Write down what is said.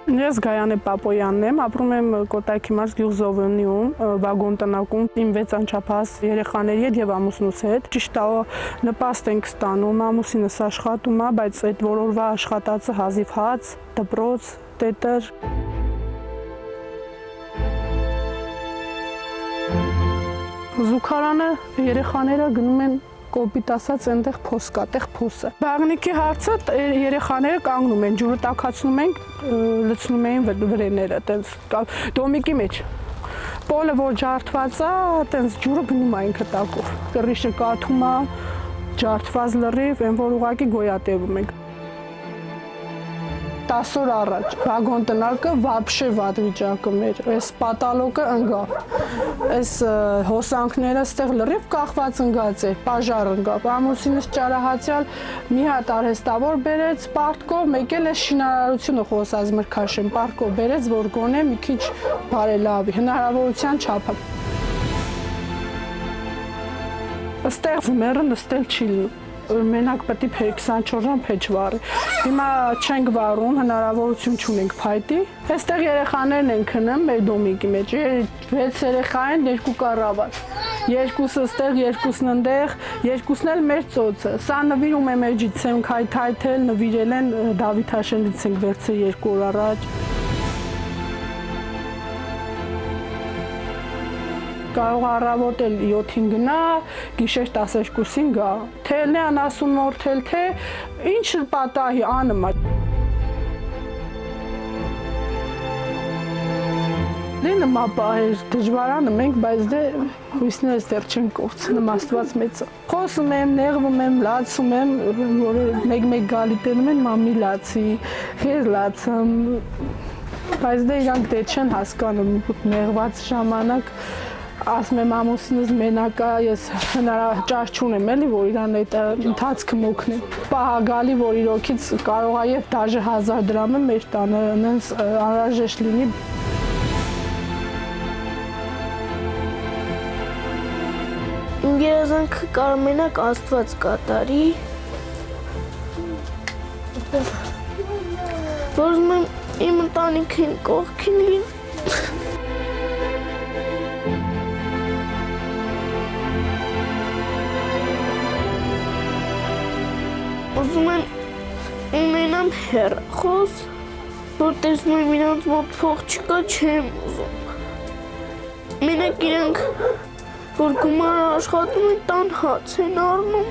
Ես Գայանե Պապոյանն եմ, ապրում եմ Կոտայքի մարզ գյուղ Զովոնիում, վագոն տնակում, իմ 6 անչափահաս երեխաների հետ եւ ամուսնուս հետ։ Ճիշտ է, նպաստ ենք ստանում, ամուսինս աշխատում է, բայց այդ որօրվա աշխատածը հազիվ հաց, դպրոց, տետր։ Զուգարանը երեխաները գնում են կոպիտ ասած այնտեղ փոս կա, տեղ փոսը։ Բաղնիկի հարցը երեխաները կանգնում են, ջուրը տաքացնում ենք, լցնում էին վրեները, տենց դոմիկի մեջ։ Պոլը որ ջարդված է, տենց ջուրը գնում է ինքը տակով։ Կռիշը կաթում է, ջարդված լրիվ, այն որ ուղղակի գոյատևում ենք։ 10 օր առաջ վագոն տնակը վաբշե վատ վիճակում էր, այս պատալոկը ընկավ, այս հոսանքները ստեղ լրիվ կախված ընկած էր, պաժար ընկավ, ամուսինս ճարահացյալ մի հատ արհեստավոր բերեց պարտկով, մեկ էլ այս շինարարությունը խոսած մրգաշեն պարտկով բերեց, որ գոնե մի քիչ բարելավի, հնարավորության չափը։ Ստեղ ձմեռը նստել չի լինում։ Մենակ պետք է 24 ժամ փեչ վառի։ Հիմա չենք վառում, հնարավորություն չունենք փայտի։ Այստեղ երեխաներն են քնում մեր դոմիկի մեջ։ 6 երեխա են, 2 կառավար։ Երկուսը ստեղ, երկուսն ընդեղ, երկուսն էլ մեր ծոցը։ Սա նվիրում եմ էջից եմ քայթայթել, նվիրել են Դավիթ Հաշենից ենք վերցրել 2 օր առաջ։ Կարող առավոտել 7-ին գնա, գիշեր 12-ին գա։ Թելն է անասուն մորթել, թե ինչ պատահի անըմա։ Նմա պահեր դժվարանը մենք, բայց դե հույսներս դեռ չեն կորցնում, Աստված մեծ է։ Խոսում եմ, նեղվում եմ, լացում եմ, որ մեկ-մեկ գալի տենում են մամի լացի, խեզ լացեմ, բայց դե իրանք դե չեն հասկանում, նեղված ժամանակ ասում եմ ամուսինս մենակ է, ես ճաշ չունեմ էլի, որ իրան այդ ընթացքը մոքնեմ։ Պահագալի, որ իրոքից կարող է եւ դաժե 1000 դրամը մեր տանը նենց անհրաժեշտ լինի։ Իմ երազանքը կարող մենակ Աստված կատարի։ Որ ուզում եմ իմ ընտանիքին կողքին լինի։ Ուզում եմ ունենամ հեռախոս, որ տեսնում եմ իրանց մոտ փող չկա, չեմ ուզում։ Մենակ իրանք, որ գումար աշխատում են, տան հաց են առնում։